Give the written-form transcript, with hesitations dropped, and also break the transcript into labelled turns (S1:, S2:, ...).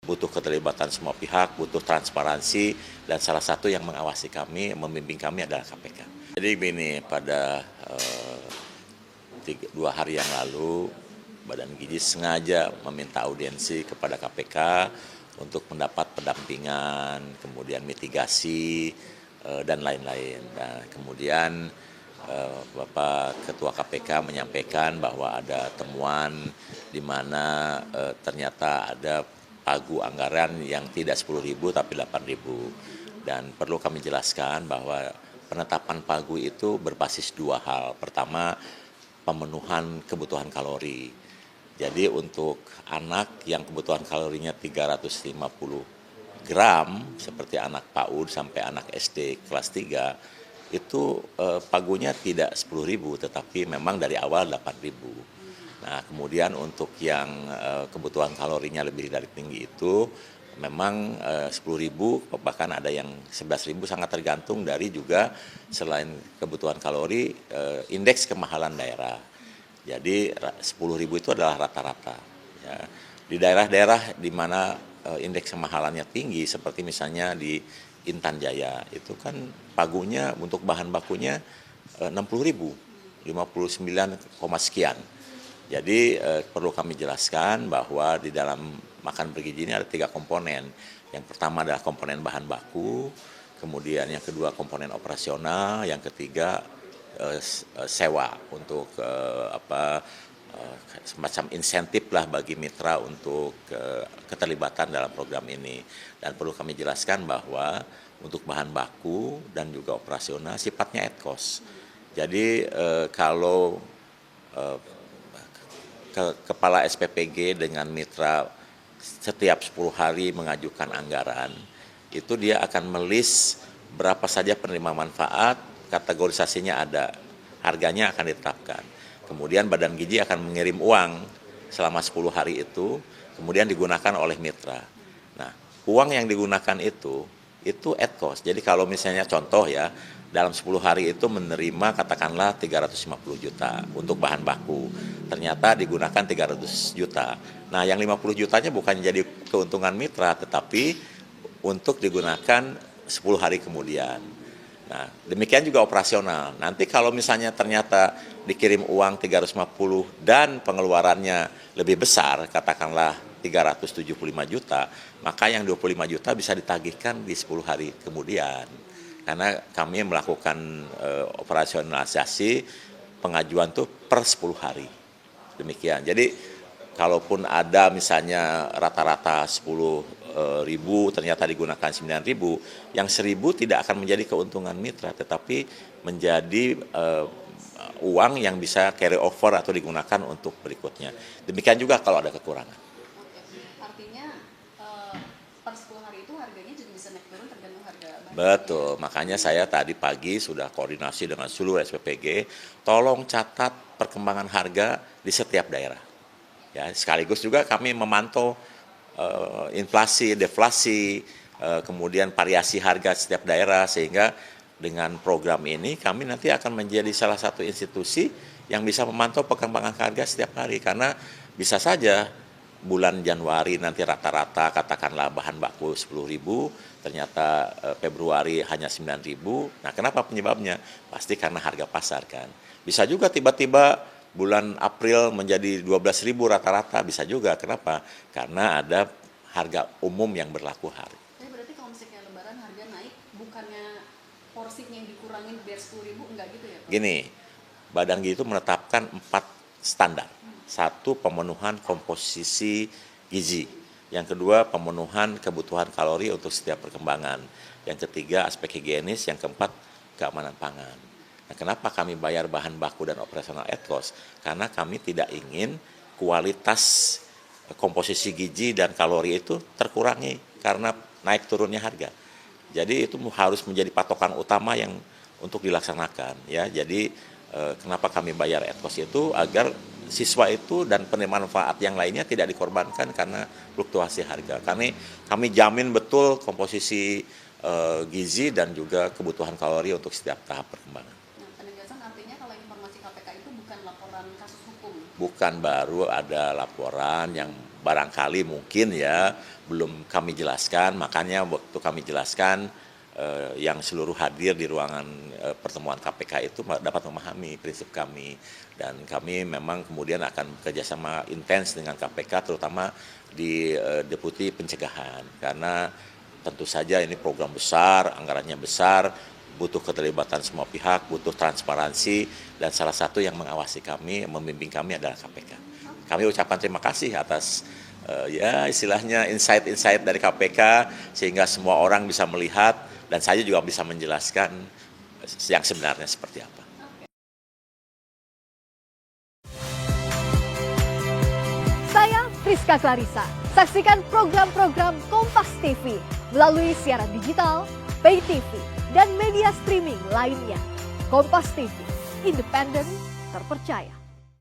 S1: Butuh keterlibatan semua pihak, butuh transparansi, dan salah satu yang mengawasi kami, membimbing kami adalah KPK. Jadi begini, pada 2 hari yang lalu, Badan Gizi sengaja meminta audiensi kepada KPK untuk mendapat pendampingan, kemudian mitigasi, dan lain-lain. Nah, kemudian Bapak Ketua KPK menyampaikan bahwa ada temuan di mana ternyata ada pagu anggaran yang tidak 10.000 tapi 8.000. Dan perlu kami jelaskan bahwa penetapan pagu itu berbasis 2 hal. Pertama, pemenuhan kebutuhan kalori. Jadi untuk anak yang kebutuhan kalorinya 350 gram, seperti anak PAUD sampai anak SD kelas 3, itu pagunya tidak 10.000 tetapi memang dari awal 8.000. Nah, kemudian untuk yang kebutuhan kalorinya lebih dari tinggi itu memang 10.000, bahkan ada yang 11.000, sangat tergantung dari juga selain kebutuhan kalori, indeks kemahalan daerah. Jadi 10.000 itu adalah rata-rata. Ya. Di daerah-daerah di mana indeks kemahalannya tinggi, seperti misalnya di Intan Jaya, itu kan pagunya untuk bahan bakunya 60.000, 59, sekian. Jadi perlu kami jelaskan bahwa di dalam makan bergizi ini ada 3 komponen. Yang pertama adalah komponen bahan baku, kemudian yang kedua komponen operasional, yang ketiga sewa untuk semacam insentif lah bagi mitra untuk keterlibatan dalam program ini. Dan perlu kami jelaskan bahwa untuk bahan baku dan juga operasional sifatnya at cost. Jadi kalau kepala SPPG dengan mitra setiap 10 hari mengajukan anggaran, itu dia akan melis berapa saja penerima manfaat, kategorisasinya ada, harganya akan ditetapkan. Kemudian Badan Gizi akan mengirim uang selama 10 hari itu, kemudian digunakan oleh mitra. Nah, uang yang digunakan itu at cost. Jadi kalau misalnya contoh ya, dalam 10 hari itu menerima katakanlah 350 juta untuk bahan baku. Ternyata digunakan 300 juta. Nah, yang 50 jutanya bukan jadi keuntungan mitra, tetapi untuk digunakan 10 hari kemudian. Nah, demikian juga operasional. Nanti kalau misalnya ternyata dikirim uang 350 dan pengeluarannya lebih besar, katakanlah 375 juta, maka yang 25 juta bisa ditagihkan di 10 hari kemudian. Karena kami melakukan operasionalisasi pengajuan itu per 10 hari. Demikian. Jadi kalaupun ada misalnya rata-rata 10.000 ternyata digunakan 9.000, yang 1.000 tidak akan menjadi keuntungan mitra, tetapi menjadi uang yang bisa carry over atau digunakan untuk berikutnya. Demikian juga kalau ada kekurangan.
S2: Artinya per 10 hari itu harganya juga bisa naik turun tergantung harga bahan.
S1: Betul, makanya saya tadi pagi sudah koordinasi dengan seluruh SPPG, tolong catat perkembangan harga di setiap daerah. Ya, sekaligus juga kami memantau inflasi, deflasi, kemudian variasi harga setiap daerah, sehingga dengan program ini kami nanti akan menjadi salah satu institusi yang bisa memantau perkembangan harga setiap hari. Karena bisa saja bulan Januari nanti rata-rata katakanlah bahan baku 10.000, ternyata Februari hanya 9.000. Nah, kenapa penyebabnya? Pasti karena harga pasar kan. Bisa juga tiba-tiba bulan April menjadi 12.000 rata-rata, bisa juga. Kenapa? Karena ada harga umum yang berlaku hari.
S2: Jadi berarti kalau misalnya lebaran harga naik, bukannya porsinya yang dikurangin biar 10.000, enggak gitu ya Pak?
S1: Gini, Badan Gizi itu menetapkan 4 standar. 1, pemenuhan komposisi gizi. Yang kedua, pemenuhan kebutuhan kalori untuk setiap perkembangan. Yang ketiga, aspek higienis. Yang keempat, keamanan pangan. Nah, kenapa kami bayar bahan baku dan operasional at cost? Karena kami tidak ingin kualitas komposisi gizi dan kalori itu terkurangi karena naik turunnya harga. Jadi itu harus menjadi patokan utama yang untuk dilaksanakan. Ya, jadi kenapa kami bayar at cost itu agar siswa itu dan penerima manfaat yang lainnya tidak dikorbankan karena fluktuasi harga. Kami jamin betul komposisi gizi dan juga kebutuhan kalori untuk setiap tahap perkembangan.
S2: Penegasan artinya kalau informasi KPK itu bukan laporan kasus hukum?
S1: Bukan, baru ada laporan yang barangkali mungkin ya belum kami jelaskan, makanya waktu kami jelaskan yang seluruh hadir di ruangan pertemuan KPK itu dapat memahami prinsip kami, dan kami memang kemudian akan bekerjasama intens dengan KPK terutama di Deputi Pencegahan, karena tentu saja ini program besar, anggarannya besar, butuh keterlibatan semua pihak, butuh transparansi, dan salah satu yang mengawasi kami, membimbing kami adalah KPK. Kami ucapkan terima kasih atas ya istilahnya insight-insight dari KPK sehingga semua orang bisa melihat dan saya juga bisa menjelaskan yang sebenarnya seperti apa.
S3: Saya Friska Clarissa. Saksikan program-program Kompas TV melalui siaran digital, pay TV, dan media streaming lainnya. Kompas TV, independen, terpercaya.